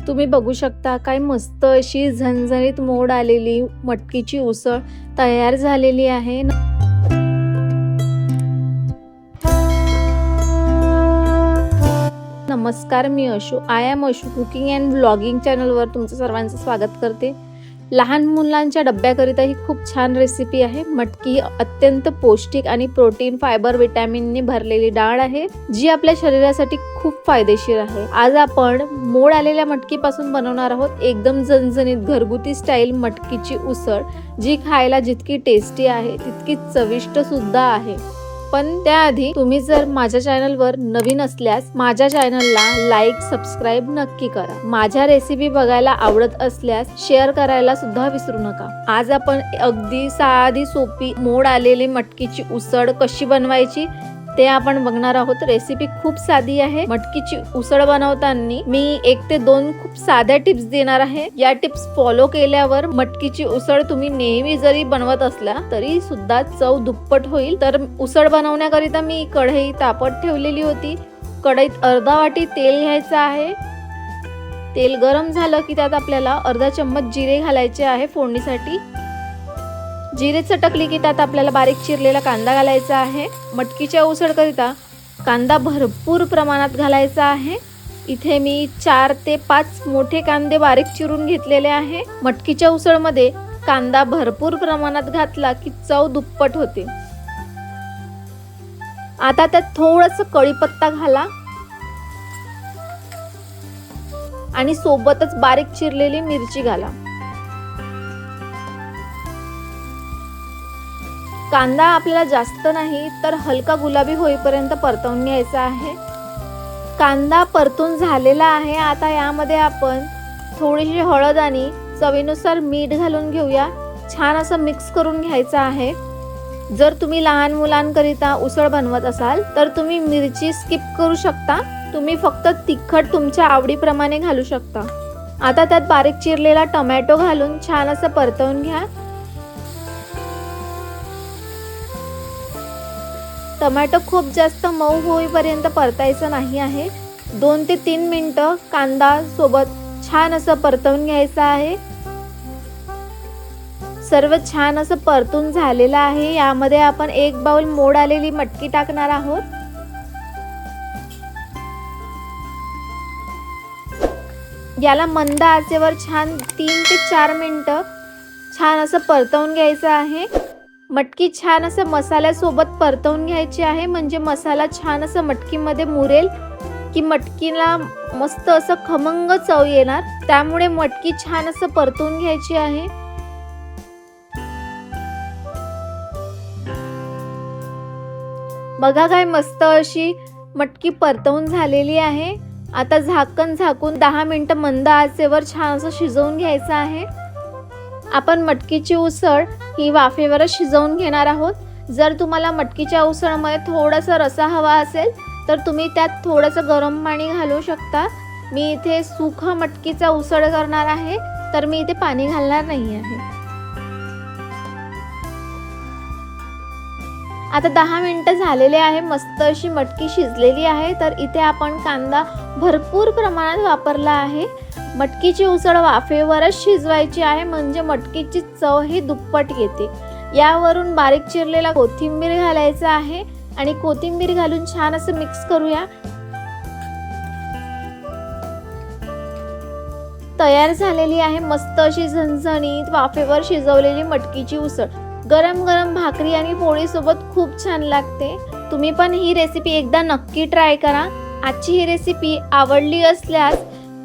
तुम्ही बघू शकता काय मस्त अशी झणझणीत मोड आलेली मटकीची उसळ तयार झालेली आहे। नमस्कार, मी Ashu. I am Ashu cooking and vlogging चॅनलवर तुमचं सर्वांचं स्वागत करते। लहान मुलांच्या डब्याकरिता ही खूप छान रेसिपी आहे। मटकी अत्यंत पौष्टिक आणि प्रोटीन, फायबर, विटॅमिनने भरलेली डाळ आहे, जी आपल्या शरीरासाठी खूप फायदेशीर आहे। आज आपण मोड आलेल्या मटकीपासून बनवणार आहोत एकदम झणझणीत घरगुती स्टाईल मटकीची उसळ, जी खायला जितकी टेस्टी आहे तितकीच चविष्ट सुद्धा आहे। पण त्याआधी तुम्ही जर माझ्या चॅनलवर नवीन असल्यास माझ्या चॅनलला लाईक, सबस्क्राईब नक्की करा। माझ्या रेसिपी बघायला आवडत असल्यास शेअर करायला सुद्धा विसरू नका। आज आपण अगदी साधी सोपी मोड आलेली मटकीची उसळ कशी बनवायची ते आपण बघणार आहोत। रेसिपी खूप साधी आहे। मटकीची उसळ बनवताना मी 1 ते 2 खूप साध्या टिप्स देणार आहे। या टिप्स फॉलो केल्यावर मटकीची उसळ तुम्ही नेहमी जरी बनवत असला तरी सुद्धा चव दुप्पट होईल। तर उसळ बनवण्याकरिता मी कढई तापत ठेवलेली होती। कढईत अर्धा वाटी तेल घ्यायचं आहे। तेल गरम झालं की त्यात आपल्याला अर्धा चम्मच जिरे घालायचे आहे फोडणीसाठी। जिरे चटकली की त्यात आपल्याला बारीक चिरलेला कांदा घालायचा आहे। मटकीच्या उसळकरिता कांदा भरपूर प्रमाणात घालायचा आहे। इथे मी 4 ते 5 मोठे कांदे बारीक चिरून घेतलेले आहे। मटकीच्या उसळमध्ये कांदा भरपूर प्रमाणात घातला की चव दुप्पट होते। आता त्यात थोडंसं कढीपत्ता घाला आणि सोबतच बारीक चिरलेली मिरची घाला। कांदा आपल्याला जास्त नाही तर हलका गुलाबी होईपर्यंत परतवून घ्यायचा आहे। कांदा परतून झालेला आहे। आता यामध्ये आपण थोडीशी हळद आणि चवीनुसार मीठ घालून घेऊया। छान असं मिक्स करून घ्यायचं आहे। जर तुम्ही लहान मुलांकरिता उसळ बनवत असाल तर तुम्ही मिरची स्किप करू शकता। तुम्ही फक्त तिखट तुमच्या आवडीप्रमाणे घालू शकता। आता त्यात बारीक चिरलेला टोमॅटो घालून छान असं परतवून घ्या। टोमॅटो खूप जास्त मऊ होईपर्यंत परतायचं नाही आहे। 2 ते 3 मिनिटं कांदा सोबत छान असं परतवून घ्यायचं आहे। सर्व छान असं परतून झालेलं आहे। यामध्ये आपण 1 बाउल मोड आलेली मटकी टाकणार आहोत। याला मंद आचेवर छान 3 ते 4 मिनिटं छान असं परतवून घ्यायचं आहे। मटकी छान असं मसाल्यासोबत परतवून घ्यायची आहे, म्हणजे मसाला छान असं मटकीमध्ये मुरेल की मटकीला मस्त असं खमंग चव येणार। त्यामुळे मटकी छान असं परतवून घ्यायची आहे। बघा काय मस्त अशी मटकी परतवून झालेली आहे। आता झाकण झाकून 10 मिनिटं मंद आचेवर छान असं शिजवून घ्यायचं आहे। आपण मटकीची उसळ ही वाफेवरच शिजवून घेणार आहोत। जर तुम्हाला मटकीच्या उसळमध्ये थोडासा रसा हवा असेल तर तुम्ही त्यात थोडंसं गरम पाणी घालू शकता। मी इथे सुखा मटकीचा उसळ करणार आहे तर मी इथे पाणी घालणार नाही आहे। आता 10 मिनिटं झालेले आहे। मस्त अशी मटकी शिजलेली आहे। तर इथे आपण कांदा भरपूर प्रमाणात वापरला आहे। मटकीची उसळ वाफेवरच शिजवायची आहे, म्हणजे मटकीची चव ही दुप्पट येते। यावरून बारीक चिरलेला कोथिंबीर घालायचा आहे आणि कोथिंबीर घालून छान असं मिक्स करूया। तयार झालेली आहे मस्त अशी झणझणीत वाफेवर शिजवलेली मटकीची उसळ। गरम गरम भाकरी आणि पोळी सोबत खूप छान लागते। तुम्ही पण ही रेसिपी एकदा नक्की ट्राय करा। आजची ही रेसिपी आवडली असल्यास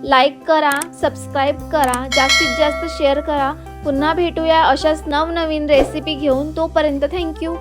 लाईक करा, सबस्क्राईब करा, जास्तीत जास्त शेअर करा। पुन्हा भेटूया अशाच नवनवीन रेसिपी घेऊन। तोपर्यंत थँक्यू।